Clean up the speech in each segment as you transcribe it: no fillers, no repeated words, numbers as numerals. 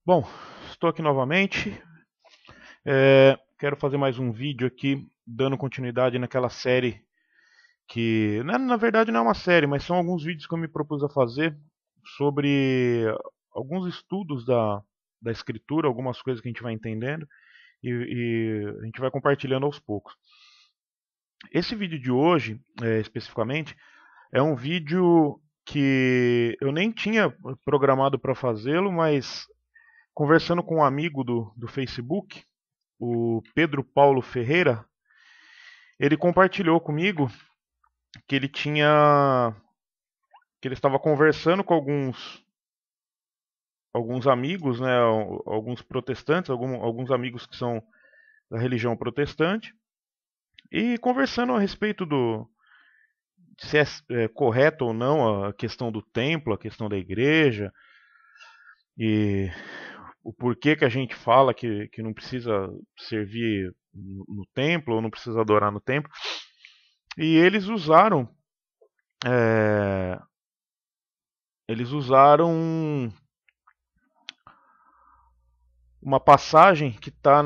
Bom, estou aqui novamente. Quero fazer mais um vídeo aqui, dando continuidade naquela série que, na verdade, não é uma série, mas são alguns vídeos que eu me propus a fazer sobre alguns estudos da escritura, algumas coisas que a gente vai entendendo e a gente vai compartilhando aos poucos. Esse vídeo de hoje, especificamente, é um vídeo que eu nem tinha programado para fazê-lo, mas conversando com um amigo do Facebook, o Pedro Paulo Ferreira, ele compartilhou comigo que que ele estava conversando com alguns amigos, né, alguns protestantes, alguns amigos que são da religião protestante, e conversando a respeito do se é correto ou não a questão do templo, a questão da igreja, e o porquê que a gente fala que não precisa servir no templo ou não precisa adorar no templo. E é, eles usaram uma passagem que está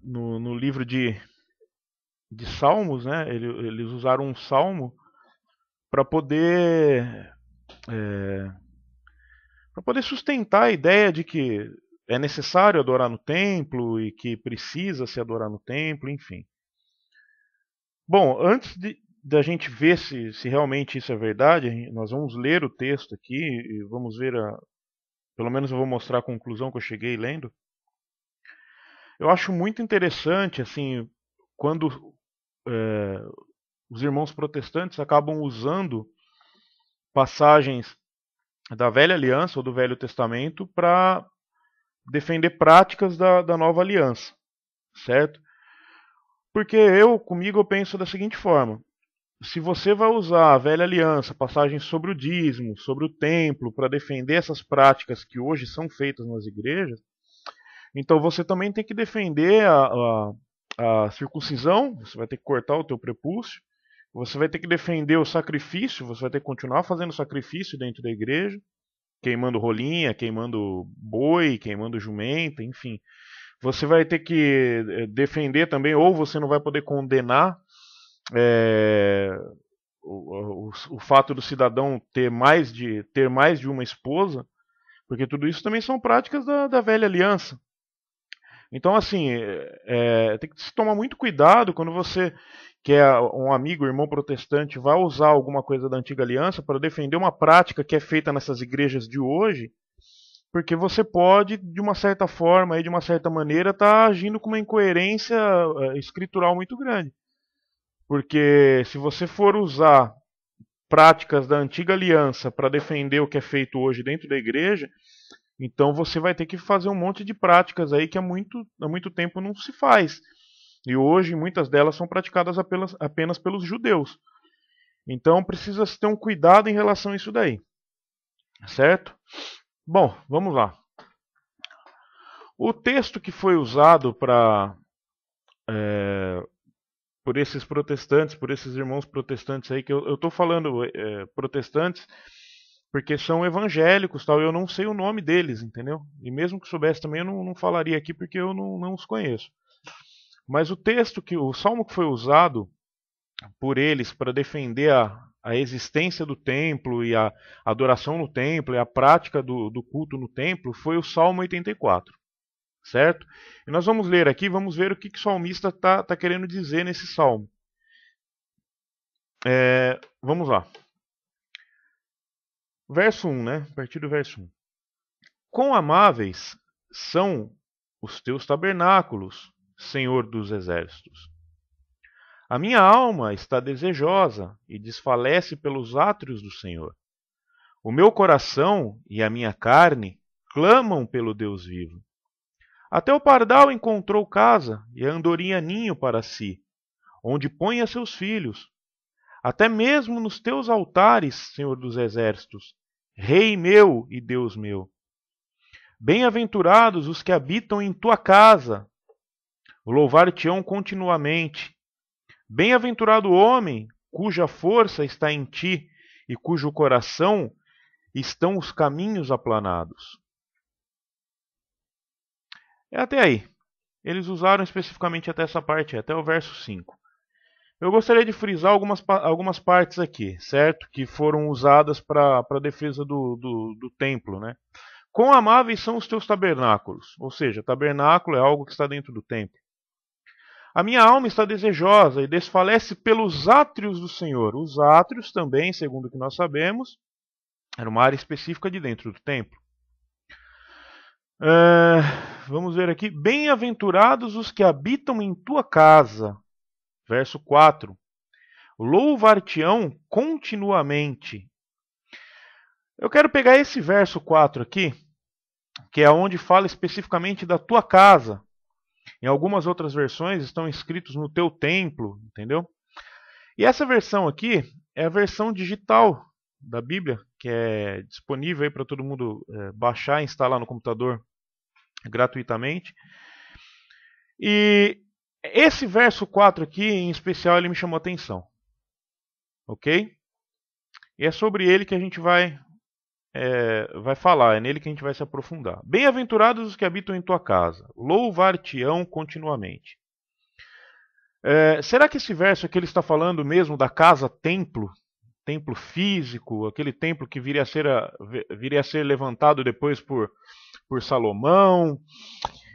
no livro de Salmos, né? Eles usaram um salmo para é, poder sustentar a ideia de que é necessário adorar no templo e que precisa se adorar no templo, enfim. Bom, antes da gente ver se realmente isso é verdade, nós vamos ler o texto aqui e vamos ver pelo menos eu vou mostrar a conclusão que eu cheguei lendo. Eu acho muito interessante, assim, quando é, os irmãos protestantes acabam usando passagens da Velha Aliança ou do Velho Testamento para defender práticas da Nova Aliança, certo? Porque comigo, eu penso da seguinte forma: se você vai usar a Velha Aliança, passagens sobre o dízimo, sobre o templo, para defender essas práticas que hoje são feitas nas igrejas, então você também tem que defender a circuncisão, você vai ter que cortar o teu prepúcio, você vai ter que defender o sacrifício, você vai ter que continuar fazendo sacrifício dentro da igreja, queimando rolinha, queimando boi, queimando jumenta, enfim. Você vai ter que defender também, ou você não vai poder condenar é, o fato do cidadão ter mais de uma esposa, porque tudo isso também são práticas da velha aliança. Então, assim, tem que se tomar muito cuidado quando você, que é um amigo, irmão protestante, vai usar alguma coisa da antiga aliança para defender uma prática que é feita nessas igrejas de hoje, porque você pode, de uma certa forma e de uma certa maneira, estar agindo com uma incoerência escritural muito grande. Porque se você for usar práticas da antiga aliança para defender o que é feito hoje dentro da igreja, então você vai ter que fazer um monte de práticas aí que há muito tempo não se faz. E hoje muitas delas são praticadas apenas pelos judeus. Então precisa se ter um cuidado em relação a isso daí, certo? Bom, vamos lá. O texto que foi usado por esses protestantes, por esses irmãos protestantes aí, que eu estou falando protestantes, porque são evangélicos, tal, eu não sei o nome deles, entendeu? E mesmo que soubesse também, eu não falaria aqui porque eu não os conheço. Mas o salmo que foi usado por eles para defender a existência do templo e a adoração no templo e a prática do culto no templo foi o Salmo 84, certo? E nós vamos ler aqui, vamos ver o que o salmista está querendo dizer nesse salmo. Vamos lá. Verso 1, né? A partir do verso 1. Quão amáveis são os teus tabernáculos, Senhor dos exércitos. A minha alma está desejosa e desfalece pelos átrios do Senhor. O meu coração e a minha carne clamam pelo Deus vivo. Até o pardal encontrou casa e a andorinha ninho para si, onde põe a seus filhos. Até mesmo nos teus altares, Senhor dos exércitos, Rei meu e Deus meu. Bem-aventurados os que habitam em tua casa, louvar-te-ão continuamente. Bem-aventurado o homem cuja força está em ti e cujo coração estão os caminhos aplanados. É até aí. Eles usaram especificamente até essa parte, até o verso 5. Eu gostaria de frisar algumas partes aqui, certo? Que foram usadas para a defesa do templo, né? Quão amáveis são os teus tabernáculos? Ou seja, tabernáculo é algo que está dentro do templo. A minha alma está desejosa e desfalece pelos átrios do Senhor. Os átrios também, segundo o que nós sabemos, era uma área específica de dentro do templo. Vamos ver aqui. Bem-aventurados os que habitam em tua casa. Verso 4. Louvar-te-ão continuamente. Eu quero pegar esse verso 4 aqui, que é onde fala especificamente da tua casa. Em algumas outras versões estão escritos no teu templo, entendeu? E essa versão aqui é a versão digital da Bíblia, que é disponível aí para todo mundo baixar e instalar no computador gratuitamente. E esse verso 4 aqui, em especial, ele me chamou a atenção. Ok? E é sobre ele que a gente vai falar, é nele que a gente vai se aprofundar. Bem-aventurados os que habitam em tua casa, louvar-te-ão continuamente. Será que esse verso aqui ele está falando mesmo da casa-templo? Templo físico, aquele templo que viria a ser levantado depois por Salomão,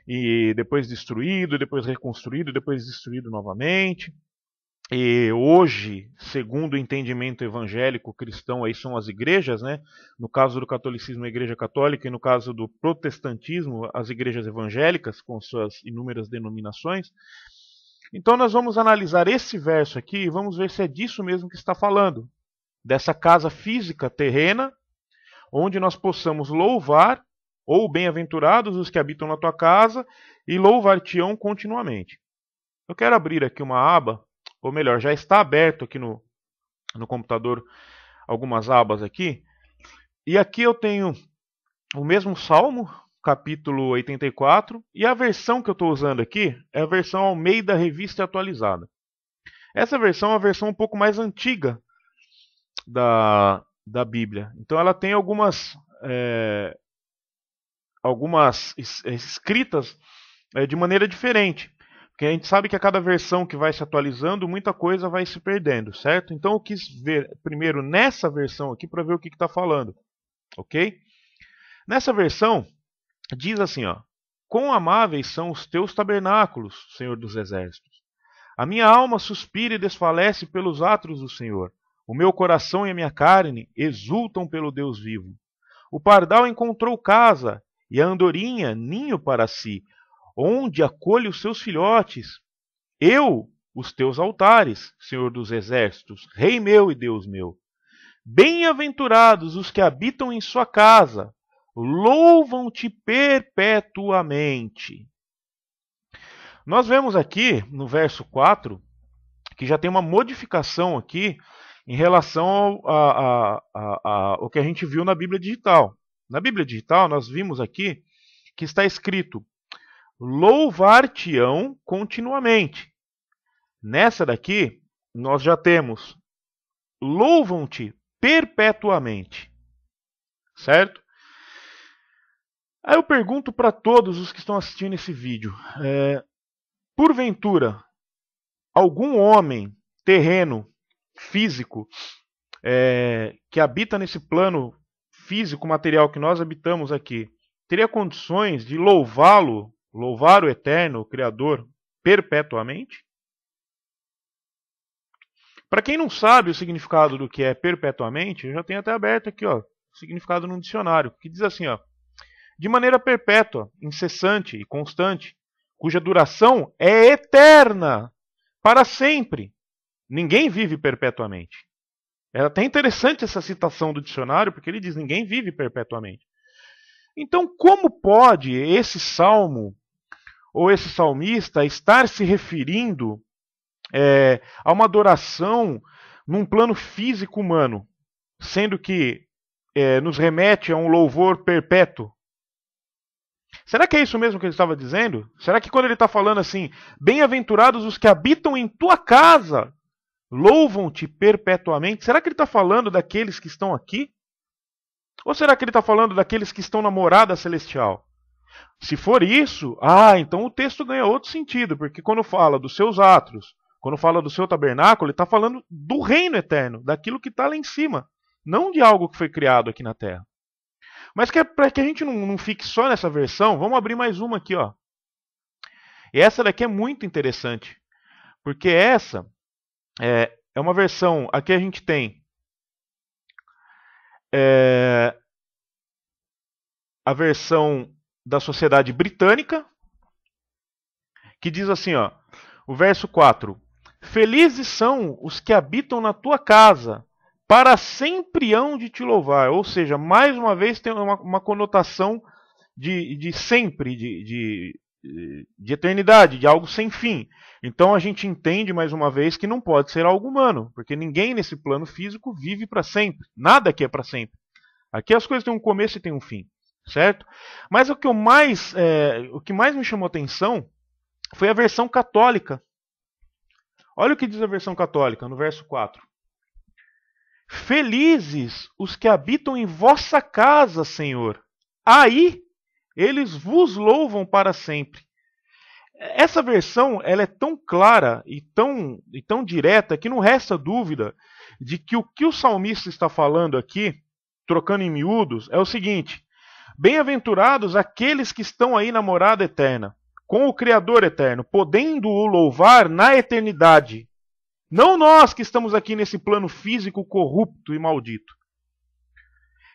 e depois destruído, depois reconstruído, depois destruído novamente. E hoje, segundo o entendimento evangélico cristão, aí são as igrejas, né? No caso do catolicismo, a igreja católica, e no caso do protestantismo, as igrejas evangélicas, com suas inúmeras denominações. Então nós vamos analisar esse verso aqui e vamos ver se é disso mesmo que está falando. Dessa casa física terrena, onde nós possamos louvar, ou bem-aventurados os que habitam na tua casa, e louvar-te-ão continuamente. Eu quero abrir aqui uma aba, ou melhor, já está aberto aqui no computador algumas abas aqui. E aqui eu tenho o mesmo Salmo, capítulo 84, e a versão que eu estou usando aqui é a versão Almeida Revista Atualizada. Essa versão é uma versão um pouco mais antiga da Bíblia. Então ela tem algumas escritas de maneira diferente. Porque a gente sabe que a cada versão que vai se atualizando, muita coisa vai se perdendo, certo? Então eu quis ver primeiro nessa versão aqui para ver o que está falando, ok? Nessa versão, diz assim, ó: quão amáveis são os teus tabernáculos, Senhor dos Exércitos. A minha alma suspira e desfalece pelos átrios do Senhor. O meu coração e a minha carne exultam pelo Deus vivo. O pardal encontrou casa, e a andorinha ninho para si, onde acolhe os seus filhotes. Eu, os teus altares, Senhor dos Exércitos, Rei meu e Deus meu. Bem-aventurados os que habitam em sua casa, louvam-te perpetuamente. Nós vemos aqui, no verso 4, que já tem uma modificação aqui em relação ao que a gente viu na Bíblia Digital. Na Bíblia Digital, nós vimos aqui que está escrito: louvar-te-ão continuamente. Nessa daqui, nós já temos louvam-te perpetuamente. Certo? Aí eu pergunto para todos os que estão assistindo esse vídeo: porventura, algum homem terreno, físico, que habita nesse plano físico, material que nós habitamos aqui, teria condições de louvá-lo, louvar o Eterno, o Criador, perpetuamente? Para quem não sabe o significado do que é perpetuamente, eu já tenho até aberto aqui, ó, o significado num dicionário, que diz assim, ó: de maneira perpétua, incessante e constante, cuja duração é eterna, para sempre. Ninguém vive perpetuamente. É até interessante essa citação do dicionário, porque ele diz: ninguém vive perpetuamente. Então, como pode esse salmo, ou esse salmista, estar se referindo a uma adoração num plano físico humano, sendo que nos remete a um louvor perpétuo? Será que é isso mesmo que ele estava dizendo? Será que quando ele está falando assim, bem-aventurados os que habitam em tua casa, louvam-te perpetuamente, será que ele está falando daqueles que estão aqui? Ou será que ele está falando daqueles que estão na morada celestial? Se for isso, então o texto ganha outro sentido, porque quando fala dos seus atos, quando fala do seu tabernáculo, ele está falando do reino eterno, daquilo que está lá em cima, não de algo que foi criado aqui na terra. Mas para que a gente não fique só nessa versão, vamos abrir mais uma aqui, ó. E essa daqui é muito interessante, porque essa é uma versão, aqui a gente tem a versão da Sociedade Britânica, que diz assim, ó, o verso 4: Felizes são os que habitam na tua casa, para sempre hão de te louvar. Ou seja, mais uma vez tem uma conotação de sempre, de eternidade, de algo sem fim. Então a gente entende mais uma vez que não pode ser algo humano, porque ninguém nesse plano físico vive para sempre. Nada aqui é para sempre. Aqui as coisas têm um começo e têm um fim, certo? Mas o que mais me chamou atenção foi a versão católica. Olha o que diz a versão católica no verso 4. Felizes os que habitam em vossa casa, Senhor. Aí eles vos louvam para sempre. Essa versão ela é tão clara e tão direta que não resta dúvida de que o salmista está falando aqui, trocando em miúdos, é o seguinte: bem-aventurados aqueles que estão aí na morada eterna, com o Criador eterno, podendo o louvar na eternidade. Não nós que estamos aqui nesse plano físico corrupto e maldito.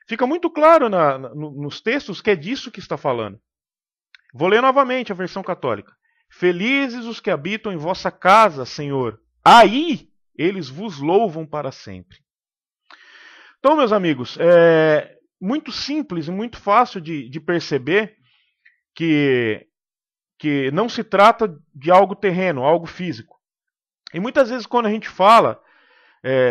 Fica muito claro nos textos que é disso que está falando. Vou ler novamente a versão católica. Felizes os que habitam em vossa casa, Senhor. Aí eles vos louvam para sempre. Então, meus amigos, é muito simples e muito fácil de perceber que não se trata de algo terreno, algo físico. E muitas vezes quando a gente fala,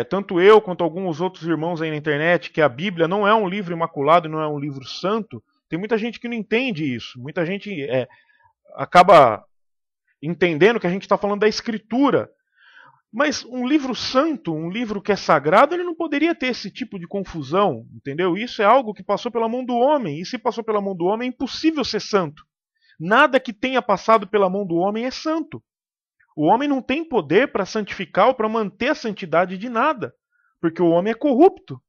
tanto eu quanto alguns outros irmãos aí na internet, que a Bíblia não é um livro imaculado, não é um livro santo, tem muita gente que não entende isso. Muita gente acaba entendendo que a gente está falando da Escritura. Mas um livro santo, um livro que é sagrado, ele não poderia ter esse tipo de confusão, entendeu? Isso é algo que passou pela mão do homem, e se passou pela mão do homem, é impossível ser santo. Nada que tenha passado pela mão do homem é santo. O homem não tem poder para santificar ou para manter a santidade de nada, porque o homem é corrupto.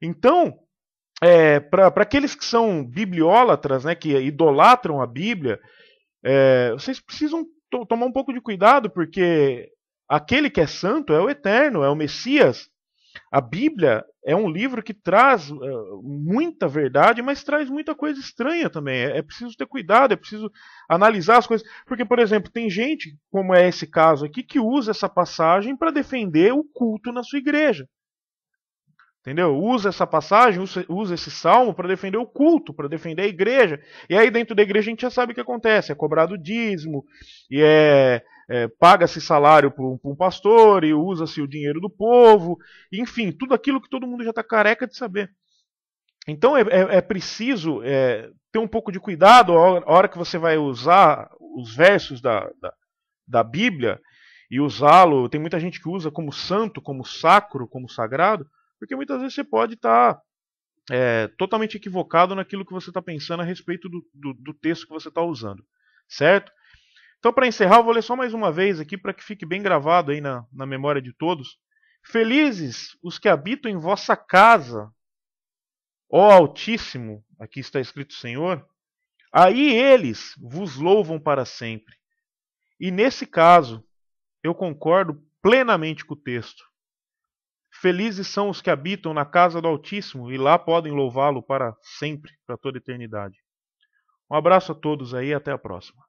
Então, para aqueles que são bibliólatras, né, que idolatram a Bíblia, vocês precisam tomar um pouco de cuidado, porque aquele que é santo é o Eterno, é o Messias. A Bíblia é um livro que traz muita verdade, mas traz muita coisa estranha também. É preciso ter cuidado, é preciso analisar as coisas. Porque, por exemplo, tem gente, como é esse caso aqui, que usa essa passagem para defender o culto na sua igreja. Entendeu? Usa essa passagem, usa esse salmo para defender o culto, para defender a igreja. E aí dentro da igreja a gente já sabe o que acontece. É cobrado dízimo, e paga-se salário para um pastor, e usa-se o dinheiro do povo. Enfim, tudo aquilo que todo mundo já está careca de saber. Então é preciso ter um pouco de cuidado a hora que você vai usar os versos da Bíblia e usá-lo. Tem muita gente que usa como santo, como sacro, como sagrado. Porque muitas vezes você pode estar totalmente equivocado naquilo que você está pensando a respeito do texto que você está usando. Certo? Então, para encerrar, eu vou ler só mais uma vez aqui para que fique bem gravado aí na memória de todos. Felizes os que habitam em vossa casa, ó Altíssimo, aqui está escrito Senhor, aí eles vos louvam para sempre. E nesse caso, eu concordo plenamente com o texto. Felizes são os que habitam na casa do Altíssimo e lá podem louvá-lo para sempre, para toda a eternidade. Um abraço a todos aí e até a próxima.